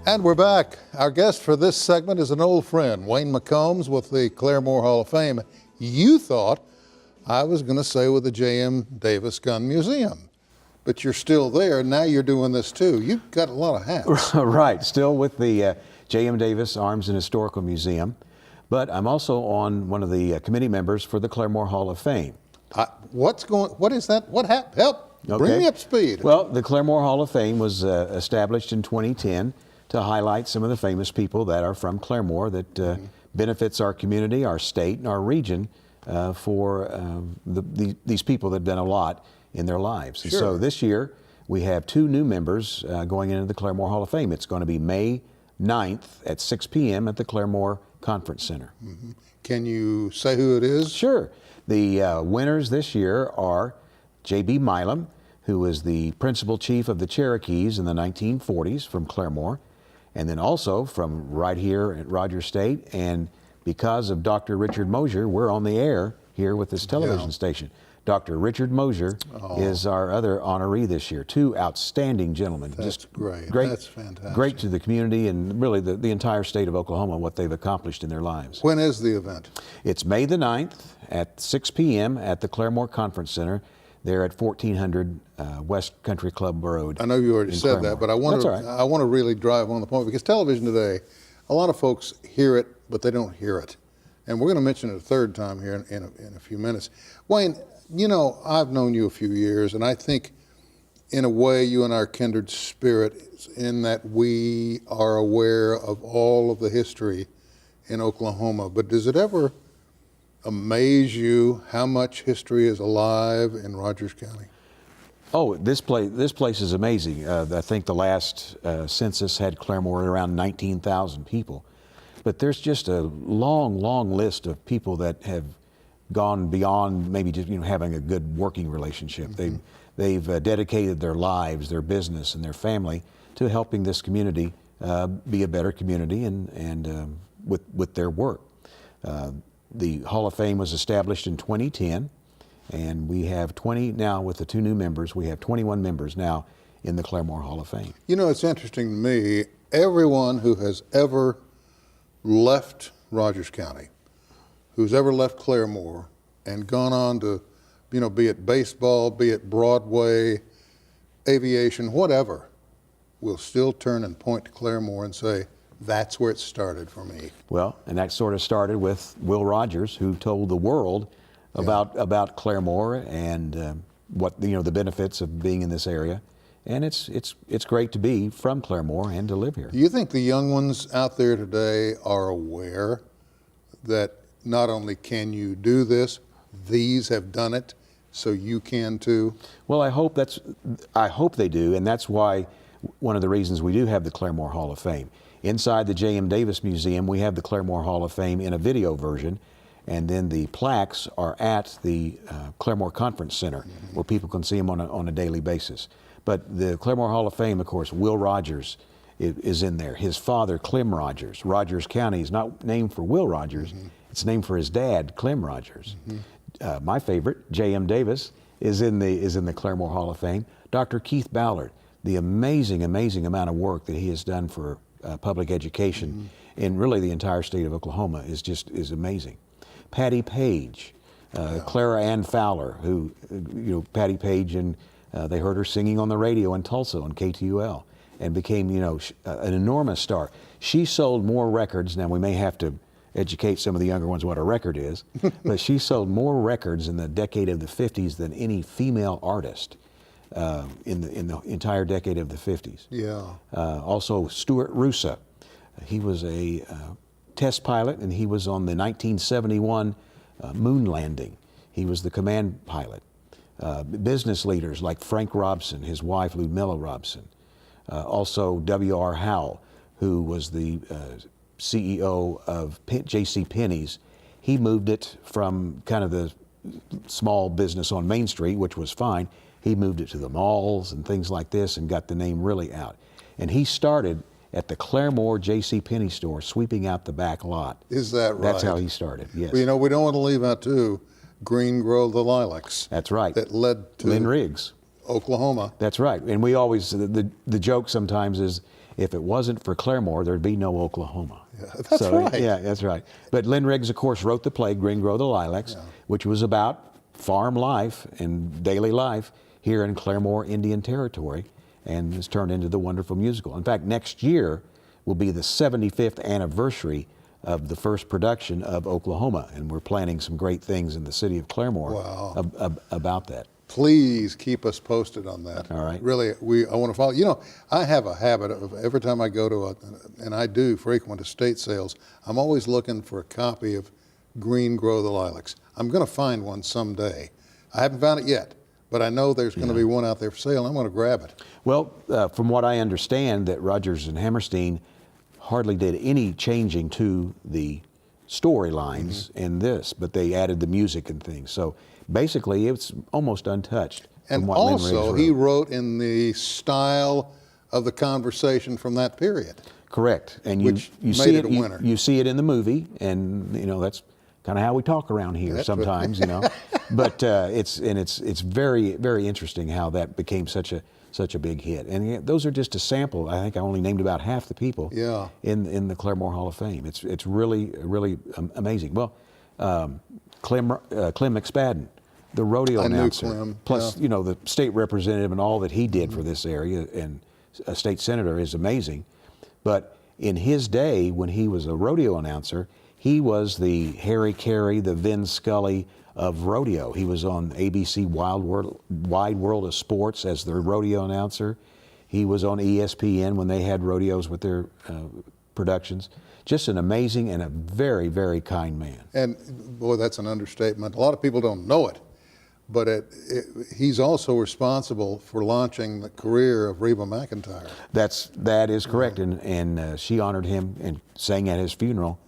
And we're back. Our guest for this segment is an old friend, Wayne McCombs with the Claremore Hall of Fame. You thought I was going to say with the J.M. Davis Gun Museum, but you're still there. Now you're doing this too. You've got a lot of hats. Right, still with the J.M. Davis Arms and Historical Museum, but I'm also on one of the committee members for the Claremore Hall of Fame. What is that? What happened? Help, bring me up to speed. Well, the Claremore Hall of Fame was established in 2010 to highlight some of the famous people that are from Claremore that benefits our community, our state, and our region for these people that have done a lot in their lives. Sure. And so this year we have 2 new members going into the Claremore Hall of Fame. It's going to be May 9th at 6 p.m. at the Claremore Conference Center. Mm-hmm. Can you say who it is? Sure. The winners this year are J.B. Milam, who was the principal chief of the Cherokees in the 1940s from Claremore, and then also from right here at Rogers State. And because of Dr. Richard Mosier, we're on the air here with this television station. Dr. Richard Mosier is our other honoree this year. 2 outstanding gentlemen. That's just great. Great. That's fantastic. Great to the community and really the entire state of Oklahoma, what they've accomplished in their lives. When is the event? It's May the 9th at 6 p.m. at the Claremore Conference Center. They're at 1400 West Country Club Road. I know you already said Claremore. that, but I want to really drive home the point, because television today, a lot of folks hear it, but they don't hear it. And we're going to mention it a third time here in a few minutes. Wayne, you know, I've known you a few years, and I think in a way you and I are kindred spirit in that we are aware of all of the history in Oklahoma. But does it ever amaze you how much history is alive in Rogers County? Oh, this place is amazing. I think the last census had Claremore at around 19,000 people. But there's just a long, long list of people that have gone beyond maybe just having a good working relationship. Mm-hmm. They've dedicated their lives, their business, and their family to helping this community be a better community and with their work. The Hall of Fame was established in 2010, and we have 20 now with the 2 new members. We have 21 members now in the Claremore Hall of Fame. You know, it's interesting to me, everyone who has ever left Rogers County, who's ever left Claremore and gone on to, be it baseball, be it Broadway, aviation, whatever, will still turn and point to Claremore and say, that's where it started for me. Well, and that sort of started with Will Rogers, who told the world about Claremore and what the benefits of being in this area. And it's great to be from Claremore and to live here. Do you think the young ones out there today are aware that not only can you do this, these have done it, so you can too? Well, I hope they do, and that's why one of the reasons we do have the Claremore Hall of Fame. Inside the J.M. Davis Museum, we have the Claremore Hall of Fame in a video version, and then the plaques are at the Claremore Conference Center, where people can see them on a daily basis. But the Claremore Hall of Fame, of course, Will Rogers is in there. His father, Clem Rogers. Rogers County is not named for Will Rogers. It's named for his dad, Clem Rogers. My favorite, J.M. Davis, is in the Claremore Hall of Fame. Dr. Keith Ballard, the amazing amount of work that he has done for public education in really the entire state of Oklahoma is amazing. Patty Page, Clara Ann Fowler, who Patty Page, and they heard her singing on the radio in Tulsa on KTUL and became an enormous star. She sold more records. Now we may have to educate some of the younger ones what a record is, but she sold more records in the decade of the 50s than any female artist in the entire decade of the 50s. Yeah. Also, Stuart Rusa. He was a test pilot, and he was on the 1971 moon landing. He was the command pilot. Business leaders like Frank Robson, his wife Ludmilla Robson. Also, W.R. Howell, who was the CEO of J.C. Penney's. He moved it from kind of the small business on Main Street, which was fine. He moved it to the malls and things like this and got the name really out. And he started at the Claremore J.C. Penney store, sweeping out the back lot. Is that right? That's how he started, yes. Well, we don't want to leave out, too, Green Grow the Lilacs. That's right. That led to Lynn Riggs. Oklahoma. That's right. And we always, the joke sometimes is if it wasn't for Claremore, there'd be no Oklahoma. Yeah, that's right. Yeah, that's right. But Lynn Riggs, of course, wrote the play Green Grow the Lilacs, which was about farm life and daily life here in Claremore Indian Territory, and has turned into the wonderful musical. In fact, next year will be the 75th anniversary of the first production of Oklahoma, and we're planning some great things in the city of Claremore about that. Please keep us posted on that. All right. Really, I want to follow. You know, I have a habit of every time I go to and I do frequent estate sales, I'm always looking for a copy of Green Grow the Lilacs. I'm going to find one someday. I haven't found it yet, but I know there's going to be one out there for sale. I'm going to grab it. Well, from what I understand, that Rodgers and Hammerstein hardly did any changing to the storylines in this, but they added the music and things. So basically, it's almost untouched. And what Lynn also, Riggs he wrote in the style of the conversation from that period. Correct, and Which you made see it a winner. You see it in the movie, and you know that's kind of how we talk around here That's sometimes, you know. But it's very, very interesting how that became such a big hit. And those are just a sample. I think I only named about half the people in the Claremore Hall of Fame. It's really amazing. Well, Clem McSpadden, the rodeo announcer, Clem, plus you know the state representative and all that he did for this area, and a state senator is amazing. But in his day, when he was a rodeo announcer, he was the Harry Carey, the Vin Scully of rodeo. He was on ABC Wide World of Sports as their rodeo announcer. He was on ESPN when they had rodeos with their productions. Just an amazing and a very, very kind man. And boy, that's an understatement. A lot of people don't know it, but he's also responsible for launching the career of Reba McEntire. That is correct, and she honored him and sang at his funeral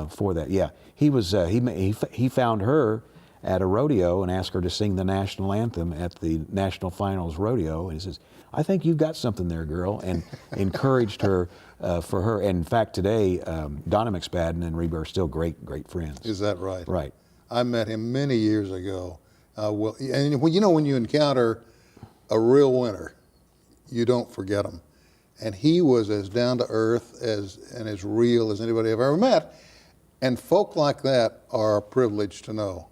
for that. Yeah, he was he found her at a rodeo and asked her to sing the national anthem at the National Finals Rodeo, and he says, "I think you've got something there, girl," and encouraged her for her. And in fact, today Donna McSpadden and Reba are still great friends. Is that right? Right. I met him many years ago. Well, and when you encounter a real winner, you don't forget him. And he was as down to earth and as real as anybody I've ever met. And folk like that are a privilege to know.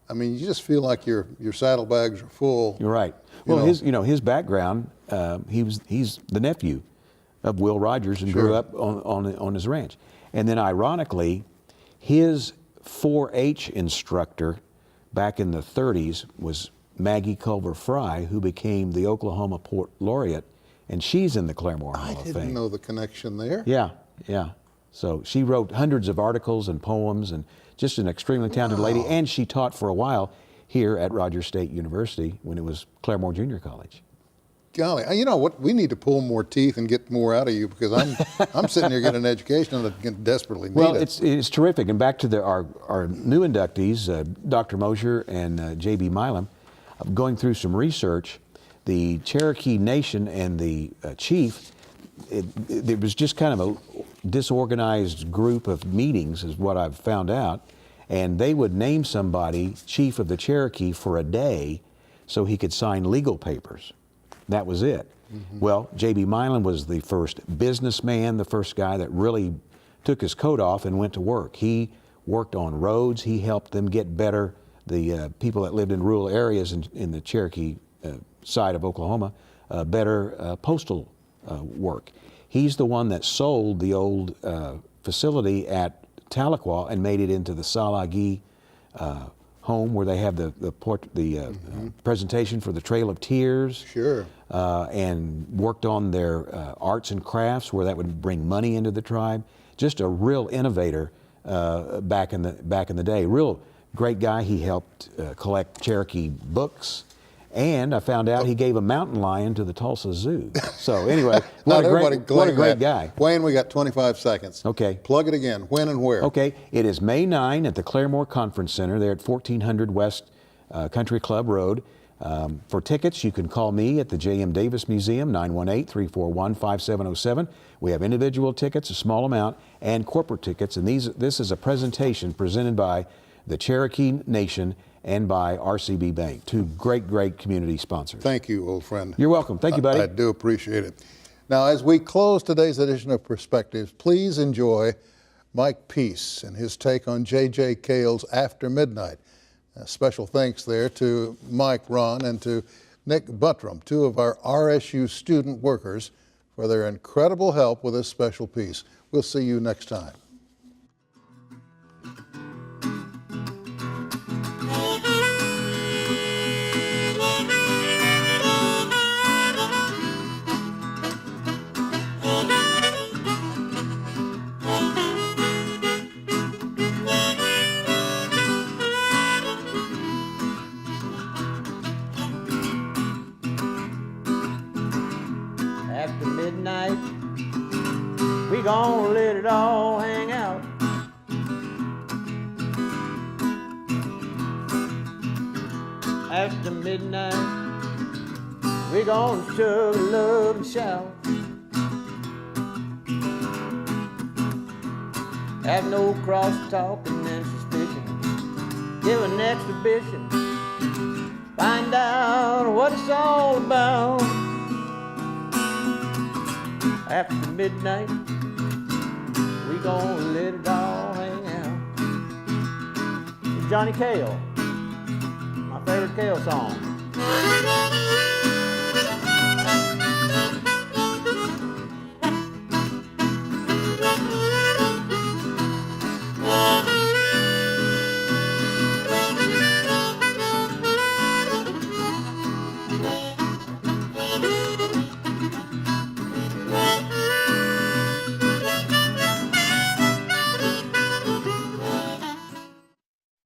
I mean, you just feel like your saddlebags are full. You're right. Well, his background, he's the nephew of Will Rogers and grew up on his ranch. And then ironically, his 4-H instructor back in the 30s was Maggie Culver Fry, who became the Oklahoma Port Laureate, and she's in the Claremore Hall of Fame. I didn't know the connection there. Yeah. So she wrote hundreds of articles and poems, and just an extremely talented lady. And she taught for a while here at Rogers State University when it was Claremore Junior College. Golly, you know what? We need to pull more teeth and get more out of you, because I'm sitting here getting an education and desperately need it. Well, it's terrific. And back to our new inductees, Dr. Mosier and J.B. Milam, going through some research, the Cherokee Nation and the chief, it was just kind of a disorganized group of meetings is what I've found out. And they would name somebody chief of the Cherokee for a day so he could sign legal papers. That was it. Well, J.B. Milam was the first businessman, the first guy that really took his coat off and went to work. He worked on roads. He helped them get better, the people that lived in rural areas in the Cherokee side of Oklahoma, better postal work. He's the one that sold the old facility at Tahlequah and made it into the Salagi home where they have the presentation for the Trail of Tears. Sure. And worked on their arts and crafts where that would bring money into the tribe. Just a real innovator back in the day. Real great guy. He helped collect Cherokee books. And I found out he gave a mountain lion to the Tulsa Zoo. So anyway, what a great guy. Wayne, we got 25 seconds. Okay. Plug it again. When and where? Okay. It is May 9 at the Claremore Conference Center. They're at 1400 West Country Club Road. For tickets, you can call me at the J.M. Davis Museum, 918-341-5707. We have individual tickets, a small amount, and corporate tickets. And this is a presentation presented by the Cherokee Nation and by RCB Bank, two great community sponsors. Thank you, old friend. You're welcome. Thank you, buddy. I do appreciate it. Now, as we close today's edition of Perspectives, please enjoy Mike Peace and his take on J.J. Cale's After Midnight. Special thanks there to Mike, Ron, and to Nick Buttram, two of our RSU student workers, for their incredible help with this special piece. We'll see you next time. After midnight, we gonna let it all hang out. After midnight, we gonna chug, love, and shout. Have no cross talking and suspicion. Give an exhibition. Find out what it's all about. After midnight, we gonna let it all hang out. Johnny Cale, my favorite Cale song.